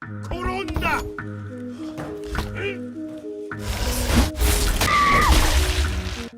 돌아온다.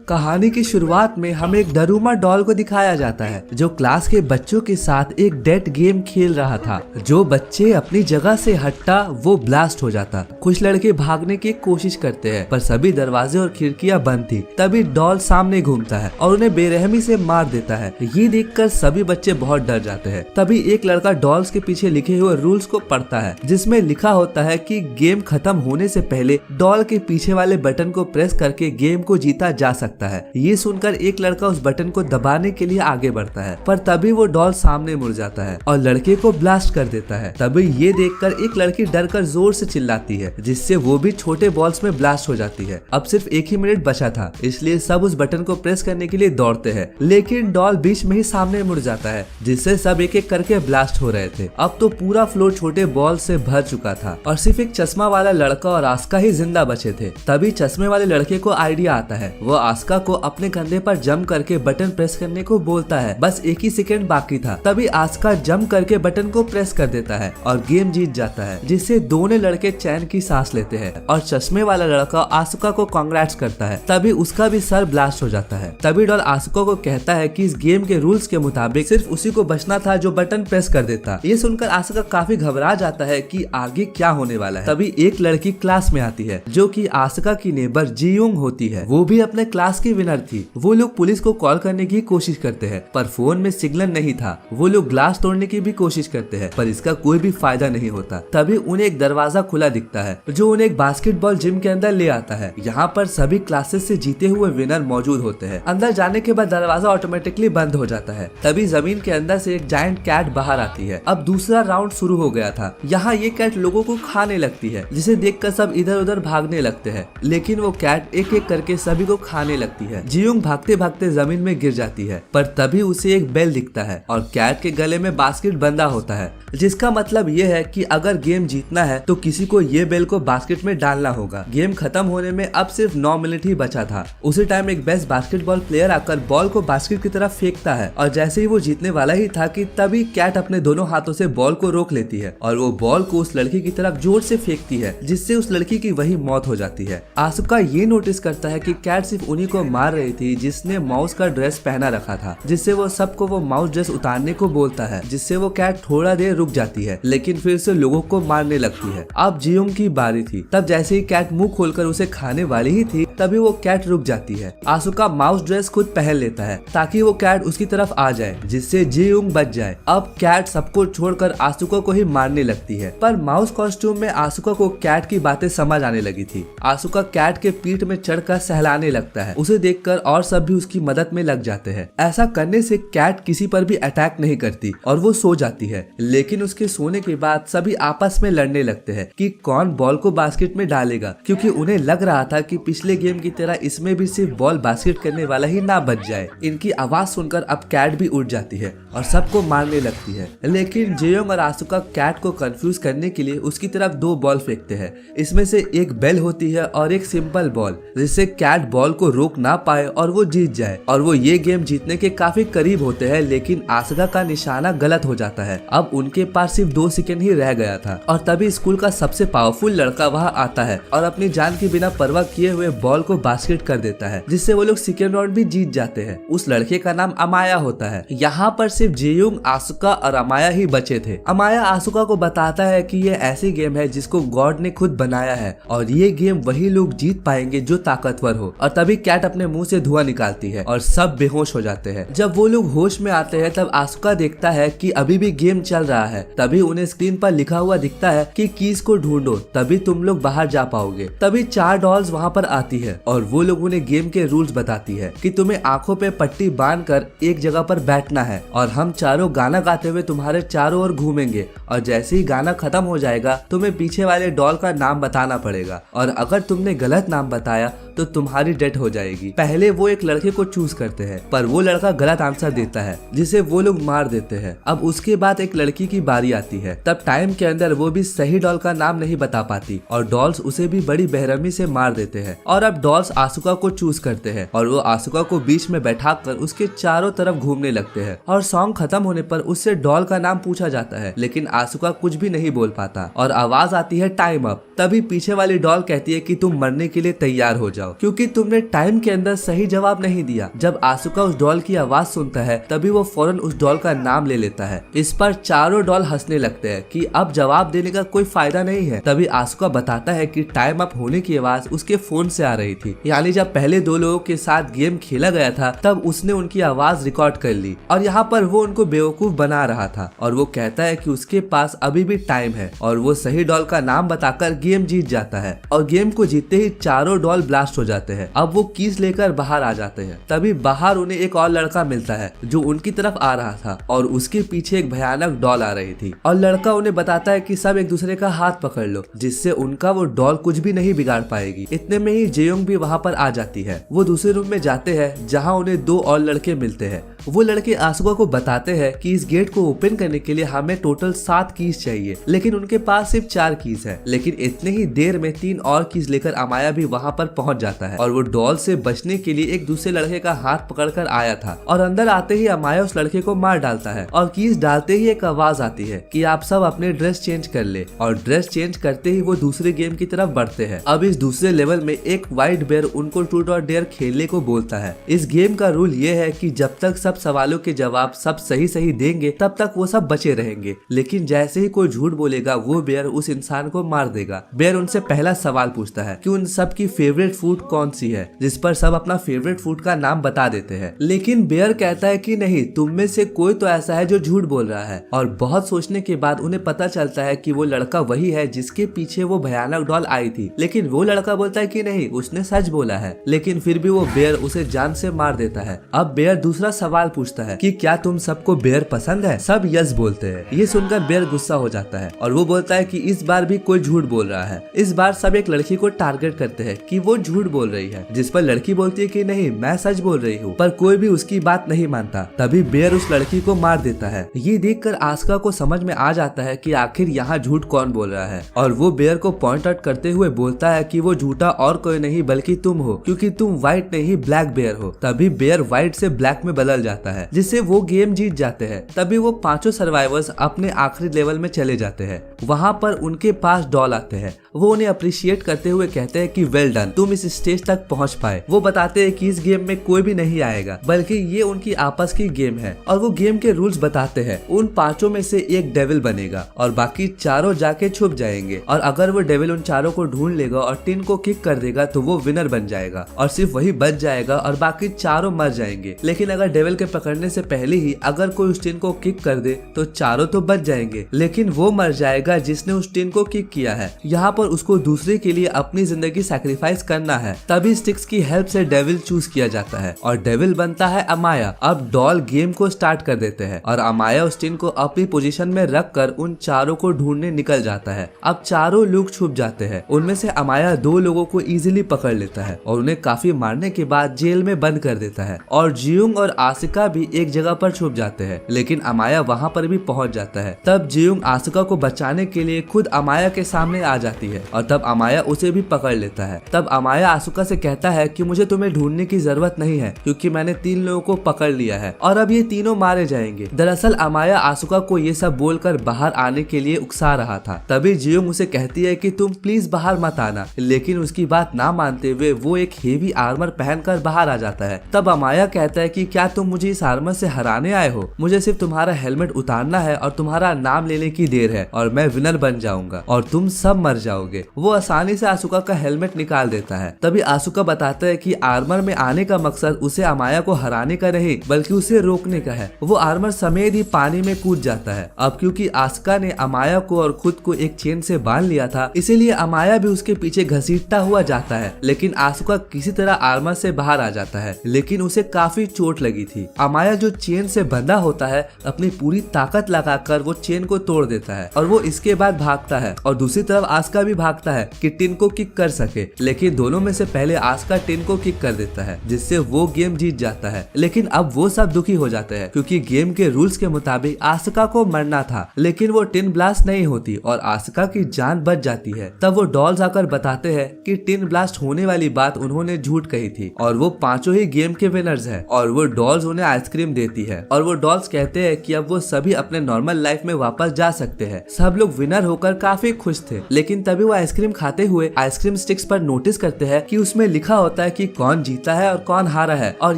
कहानी की शुरुआत में हमें एक डरूमा डॉल को दिखाया जाता है जो क्लास के बच्चों के साथ एक डेड गेम खेल रहा था। जो बच्चे अपनी जगह से हटता वो ब्लास्ट हो जाता। कुछ लड़के भागने की कोशिश करते हैं पर सभी दरवाजे और खिड़कियां बंद थी। तभी डॉल सामने घूमता है और उन्हें बेरहमी से मार देता है। ये देखकर सभी बच्चे बहुत डर जाते हैं। तभी एक लड़का डॉल्स के पीछे लिखे हुए रूल्स को पढ़ता है जिसमें लिखा होता है कि गेम खत्म होने से पहले डॉल के पीछे वाले बटन को प्रेस करके गेम को जीता जा सकता है। ये सुनकर एक लड़का उस बटन को दबाने के लिए आगे बढ़ता है पर तभी वो डॉल सामने मुड़ जाता है और लड़के को ब्लास्ट कर देता है। तभी ये देखकर एक लड़की डरकर जोर से चिल्लाती है जिससे वो भी छोटे बॉल्स में ब्लास्ट हो जाती है। अब सिर्फ 1 ही मिनट बचा था इसलिए सब उस बटन को प्रेस करने के लिए दौड़ते हैं लेकिन डॉल बीच में ही सामने मुड़ जाता है जिससे सब एक एक करके ब्लास्ट हो रहे थे। अब तो पूरा फ्लोर छोटे बॉल से भर चुका था और सिर्फ एक चश्मा वाला लड़का और आस्का ही जिंदा बचे थे। तभी चश्मे वाले लड़के को आइडिया आता है। वो आस्का को अपने कंधे पर जंप करके बटन प्रेस करने को बोलता है। बस 1 ही सेकंड बाकी था तभी आस्का जंप करके बटन को प्रेस कर देता है और गेम जीत जाता है जिससे दोनों लड़के चैन की सांस लेते हैं और चश्मे वाला लड़का आस्का को कांग्रेट्स करता है। तभी उसका भी सर ब्लास्ट हो जाता है। तभी डॉल आस्का को कहता है कि इस गेम के रूल्स के मुताबिक सिर्फ उसी को बचना था जो बटन प्रेस कर देता। ये सुनकर आस्का काफी घबरा जाता है कि आगे क्या होने वाला है। तभी एक लड़की क्लास में आती है जो कि आस्का की नेबर जीयोंग होती है। वो भी अपने क्लास की विनर थी। वो लोग पुलिस को कॉल करने की कोशिश करते हैं पर फोन में सिग्नल नहीं था। वो लोग ग्लास तोड़ने की भी कोशिश करते हैं पर इसका कोई भी फायदा नहीं होता। तभी उन्हें एक दरवाजा खुला दिखता है जो उन्हें एक बास्केटबॉल जिम के अंदर ले आता है। यहाँ पर सभी क्लासेस से जीते हुए विनर मौजूद होते हैं। अंदर जाने के बाद दरवाजा ऑटोमेटिकली बंद हो जाता है। तभी जमीन के अंदर से एक जायंट कैट बाहर आती है। अब दूसरा राउंड शुरू हो गया था। यहाँ ये कैट लोगों को खाने लगती है जिसे देखकर सब इधर उधर भागने लगते हैं लेकिन वो कैट एक एक करके सभी को खाने लगती है। जियोंग भागते भागते जमीन में गिर जाती है पर तभी उसे एक बेल दिखता है और कैट के गले में बास्केट बंधा होता है जिसका मतलब ये है कि अगर गेम जीतना है तो किसी को ये बेल को बास्केट में डालना होगा। गेम खत्म होने में अब सिर्फ 9 मिनट ही बचा था। उसी टाइम एक बेस्ट बास्केटबॉल प्लेयर आकर बॉल को बास्केट की तरफ फेंकता है और जैसे ही वो जीतने वाला ही था कि तभी कैट अपने दोनों हाथों से बॉल को रोक लेती है और वो बॉल को उस लड़की की तरफ जोर से फेंकती है जिससे उस लड़की की वही मौत हो जाती है। आसुका ये नोटिस करता है कि कैट सिर्फ उन्हीं को मार रही थी जिसने माउस का ड्रेस पहना रखा था जिससे वो सबको वो माउस ड्रेस उतारने को बोलता है जिससे वो कैट थोड़ा देर रुक जाती है लेकिन फिर से लोगों को मारने लगती है। अब जियोंग की बारी थी। तब जैसे ही कैट मुंह खोलकर उसे खाने वाली ही थी तभी वो कैट रुक जाती है। आसुका माउस ड्रेस खुद पहन लेता है ताकि वो कैट उसकी तरफ आ जाए जिससे जियोंग बच जाए। अब कैट सबको छोड़कर आसुका को ही मारने लगती है पर माउस कॉस्ट्यूम में आसुका को कैट की बातें समझ आने लगी थी। आसुका कैट के पीठ में चढ़कर सहलाने लगता है। उसे देखकर और सब भी उसकी मदद में लग जाते हैं। ऐसा करने से कैट किसी पर भी अटैक नहीं करती और वो सो जाती है लेकिन उसके सोने के बाद सभी आपस में लड़ने लगते हैं कि कौन बॉल को बास्केट में डालेगा क्योंकि उन्हें लग रहा था कि पिछले गेम की तरह इसमें भी सिर्फ बॉल बास्केट करने वाला ही ना बच जाए। इनकी आवाज सुनकर अब कैट भी उठ जाती है और सबको मारने लगती है लेकिन जियोंग और आसुका कैट को कंफ्यूज करने के लिए उसकी तरफ 2 बॉल फेंकते हैं। इसमें से एक बेल होती है और एक सिंपल बॉल जिससे कैट बॉल को रोक ना पाए और वो जीत जाए और वो ये गेम जीतने के काफी करीब होते हैं लेकिन आसुका का निशाना गलत हो जाता है। अब उनके पास सिर्फ 2 सेकंड ही रह गया था और तभी स्कूल का सबसे पावरफुल लड़का वहाँ आता है और अपनी जान की बिना परवाह किए हुए बॉल को बास्केट कर देता है जिससे वो लोग सेकंड राउंड भी जीत जाते हैं। उस लड़के का नाम अमाया होता है। यहाँ पर सिर्फ जियोंग, आसुका और अमाया ही बचे थे। अमाया आसुका को बताता है कि ये ऐसी गेम है जिसको गॉड ने खुद बनाया है और ये गेम वही लोग जीत पाएंगे जो ताकतवर हो। और तभी कैट अपने मुंह से धुआं निकालती है और सब बेहोश हो जाते हैं। जब वो लोग होश में आते हैं तब आसुका देखता है कि अभी भी गेम चल रहा है। तभी उन्हें स्क्रीन पर लिखा हुआ दिखता है कि कीज को ढूंढो तभी तुम लोग बाहर जा पाओगे। तभी 4 डॉल्स वहाँ पर आती है और वो लोग उन्हें गेम के रूल्स बताती है कि तुम्हें आंखों पे पट्टी बांधकर एक जगह पर बैठना है और हम चारों गाना गाते हुए तुम्हारे चारों ओर घूमेंगे और जैसे ही गाना खत्म हो जाएगा तुम्हें पीछे वाले डॉल का नाम बताना पड़ेगा और अगर तुमने गलत नाम बताया तो तुम्हारी डेथ हो जाएगी। जाएगी। पहले वो एक लड़के को चूज करते हैं पर वो लड़का गलत आंसर देता है जिसे वो लोग मार देते हैं। अब उसके बाद एक लड़की की बारी आती है। तब टाइम के अंदर वो भी सही डॉल का नाम नहीं बता पाती और डॉल्स उसे भी बड़ी बेरहमी से मार देते हैं। और अब डॉल्स आसुका को चूज करते हैं और वो आसुका को बीच में बैठाकर उसके चारों तरफ घूमने लगते हैं। और सॉन्ग खत्म होने पर उससे डॉल का नाम पूछा जाता है लेकिन आसुका कुछ भी नहीं बोल पाता और आवाज आती है टाइम अप। तभी पीछे वाली डॉल कहती है कि तुम मरने के लिए तैयार हो जाओ क्योंकि तुमने टाइम के अंदर सही जवाब नहीं दिया। जब आसुका उस डॉल की आवाज सुनता है तभी वो फौरन उस डॉल का नाम ले लेता है। इस पर चारों डॉल हंसने लगते हैं कि अब जवाब देने का कोई फायदा नहीं है। तभी आसुका बताता है कि टाइम अप होने की आवाज उसके फोन से आ रही थी, यानी जब पहले दो लोगों के साथ गेम खेला गया था तब उसने उनकी आवाज रिकॉर्ड कर ली और यहाँ पर वो उनको बेवकूफ बना रहा था। और वो कहता है कि उसके पास अभी भी टाइम है और वो सही डॉल का नाम बताकर गेम जीत जाता है। और गेम को जीतते ही चारों डॉल ब्लास्ट हो जाते हैं। अब वो कीज लेकर बाहर आ जाते हैं। तभी बाहर उन्हें एक और लड़का मिलता है जो उनकी तरफ आ रहा था और उसके पीछे एक भयानक डॉल आ रही थी। और लड़का उन्हें बताता है कि सब एक दूसरे का हाथ पकड़ लो जिससे उनका वो डॉल कुछ भी नहीं बिगाड़ पाएगी। इतने में ही जेयोंग भी वहाँ पर आ जाती है। वो दूसरे रूम में जाते हैं जहाँ उन्हें दो और लड़के मिलते हैं। वो लड़के आसुका को बताते हैं कि इस गेट को ओपन करने के लिए हमें टोटल 7 कीज चाहिए लेकिन उनके पास सिर्फ 4 कीज है। लेकिन इतने ही देर में 3 और कीज लेकर अमाया भी वहाँ पर पहुँच जाता है और वो डॉल से बचने के लिए एक दूसरे लड़के का हाथ पकड़कर आया था। और अंदर आते ही अमाया उस लड़के को मार डालता है और कीज डालते ही एक आवाज आती है कि आप सब अपने ड्रेस चेंज कर ले। और ड्रेस चेंज करते ही वो दूसरे गेम की तरफ बढ़ते हैं। अब इस दूसरे लेवल में एक व्हाइट बेयर उनको ट्रूथ और डेयर खेलने को बोलता है। इस गेम का रूल ये है कि जब तक सब सवालों के जवाब सब सही सही देंगे तब तक वो सब बचे रहेंगे, लेकिन जैसे ही कोई झूठ बोलेगा वो बेयर उस इंसान को मार देगा। बेयर उनसे पहला सवाल पूछता है कि उन सब की फेवरेट फूड कौन सी है, जिस पर सब अपना फेवरेट फूड का नाम बता देते हैं। लेकिन बेयर कहता है कि नहीं, तुम में से कोई तो ऐसा है जो झूठ बोल रहा है। और बहुत सोचने के बाद उन्हें पता चलता है कि वो लड़का वही है जिसके पीछे वो भयानक डॉल आई थी। लेकिन वो लड़का बोलता है कि नहीं, उसने सच बोला है। लेकिन फिर भी वो बेयर उसे जान से मार देता है। अब बेयर दूसरा सवाल पूछता है कि क्या तुम सबको बेयर पसंद है? सब यस बोलते हैं। ये सुनकर बेयर गुस्सा हो जाता है और वो बोलता है कि इस बार भी कोई झूठ बोल रहा है। इस बार सब एक लड़की को टारगेट करते हैं कि वो झूठ बोल रही है, जिस पर लड़की बोलती है कि नहीं, मैं सच बोल रही हूँ। पर कोई भी उसकी बात नहीं मानता। तभी बेयर उस लड़की को मार देता है। ये देखकर आस्का को समझ में आ जाता है कि आखिर यहाँ झूठ कौन बोल रहा है और वो बेयर को पॉइंट आउट करते हुए बोलता है कि वो झूठा और कोई नहीं बल्कि तुम हो, क्योंकि तुम व्हाइट नहीं ब्लैक बेयर हो। तभी बेयर व्हाइट से ब्लैक में बदल जाता है जिससे वो गेम जीत जाते हैं। तभी वो पांचों सर्वाइवर्स अपने आखिरी लेवल में चले जाते हैं। वहाँ पर उनके पास डॉल आते हैं। वो उन्हें अप्रिशिएट करते हुए कहते हैं कि वेल डन, तुम इस स्टेज तक पहुँच पाए। वो बताते हैं कि इस गेम में कोई भी नहीं आएगा बल्कि ये उनकी आपस की गेम है और वो गेम के रूल्स बताते हैं। उन पांचों में से एक डेविल बनेगा और बाकी चारों जाके छुप जाएंगे और अगर वो डेविल उन चारों को ढूंढ लेगा और टिन को किक कर देगा तो वो विनर बन जाएगा और सिर्फ वही बच जाएगा और बाकी चारों मर जाएंगे। लेकिन अगर डेविल के पकड़ने से पहले ही अगर कोई उस टिन को किक कर दे तो चारों तो बच जाएंगे, लेकिन वो मर जाएगा जिसने उस टिन को किक किया है। यहाँ पर उसको दूसरे के लिए अपनी जिंदगी सैक्रिफाइस करना है। तभी स्टिक्स की हेल्प से डेविल चूज किया जाता है और डेविल बनता है अमाया। अब डॉल गेम को स्टार्ट कर देते हैं और अमाया उस टिन को अपनी पोजीशन में रख कर उन चारों को ढूंढने निकल जाता है। अब चारों लोग छुप जाते हैं। उनमें से अमाया 2 लोगों को इजीली पकड़ लेता है और उन्हें काफी मारने के बाद जेल में बंद कर देता है। और जियोंग और आसिका भी एक जगह पर छुप जाते हैं, लेकिन अमाया वहाँ पर भी पहुँच जाता है। तब जियोंग आसिका को बचाने के लिए खुद अमाया के सामने आ जाती है और तब अमाया उसे भी पकड़ लेता है। तब अमाया आसिका से कहता है कि मुझे तुम्हें ढूंढने की जरूरत नहीं है क्योंकि मैंने 3 लोगों को पकड़ लिया है और अब ये तीनों मारे जाएंगे। दरअसल अमाया आसिका को ये सब बोलकर बाहर आने के लिए उकसा रहा था। तभी जियोंग उसे कहती है कि तुम प्लीज बाहर मत आना, लेकिन उसकी बात ना मानते हुए वो एक हेवी आर्मर पहनकर बाहर आ जाता है। तब अमाया कहता है कि क्या तुम मुझे इस आर्मर से हराने आए हो? मुझे सिर्फ तुम्हारा हेलमेट उतारना है और तुम्हारा नाम लेने की देर है और मैं विनर बन जाऊंगा और तुम सब मर जाओगे। वो आसानी से आसुका का हेलमेट निकाल देता है। तभी आसुका बताता है कि आर्मर में आने का मकसद उसे अमाया को हराने का नहीं बल्कि उसे रोकने का है। वो आर्मर समेत ही पानी में कूद जाता है। अब क्योंकि आस्का ने अमाया को और खुद को एक चेन से बांध लिया था, इसीलिए अमाया भी उसके पीछे घसीटता हुआ जाता है। लेकिन आसुका किसी तरह आर्मर से बाहर आ जाता है, लेकिन उसे काफी चोट लगी थी। अमाया जो चेन से बंधा होता है अपनी पूरी ताकत लगाकर वो चेन को तोड़ देता है और वो इसके बाद भागता है और दूसरी तरफ आस्का भी भागता है कि टिन को किक कर सके। लेकिन दोनों में से पहले आस्का टिन को किक कर देता है, जिससे वो गेम जीत जाता है। लेकिन अब वो सब दुखी हो जाते हैं क्योंकि गेम के रूल्स के मुताबिक आसुका को मरना था, लेकिन वो टिन ब्लास्ट नहीं होती और आसुका की जान बच जाती है। तब वो डॉल्स आकर बताते हैं कि टिन ब्लास्ट होने वाली बात उन्होंने झूठ कही थी और वो पांचों ही गेम के विनर्स हैं। और वो डॉल्स उन्हें आइसक्रीम देती है और वो डॉल्स कहते हैं कि अब वो सभी अपने नॉर्मल लाइफ में वापस जा सकते हैं। सब लोग विनर होकर काफी खुश थे, लेकिन तभी वो आइसक्रीम खाते हुए आइसक्रीम स्टिक्स पर नोटिस करते हैं कि उसमें लिखा होता है कि कौन जीता है और कौन हारा है, और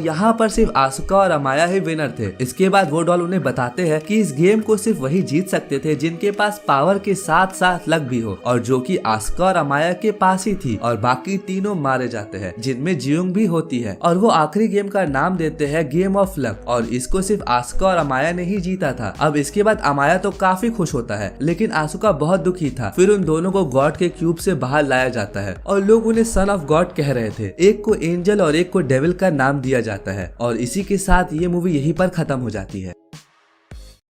यहाँ पर सिर्फ आसुका और अमाया ही विनर थे। इसके बाद वो डॉल उन्हें बताते हैं कि इस गेम को सिर्फ वही जीत सकते थे जिनके पास पावर के साथ साथ लक भी हो, और जो कि आसुका और अमाया के पास ही थी, और बाकी तीनों मारे जाते हैं जिनमें जियोंग भी होती है। और वो आखिरी गेम का नाम देते हैं गेम ऑफ लक, और इसको सिर्फ आसुका और अमाया ने ही जीता था। अब इसके बाद अमाया तो काफी खुश होता है, लेकिन आसुका बहुत दुखी था। फिर उन दोनों को गॉड के क्यूब से बाहर लाया जाता है और लोग उन्हें सन ऑफ गॉड कह रहे थे। एक को एंजल और एक को डेविल का नाम दिया जाता है। और इसी के साथ ये मूवी यहीं पर खत्म हो जाती है।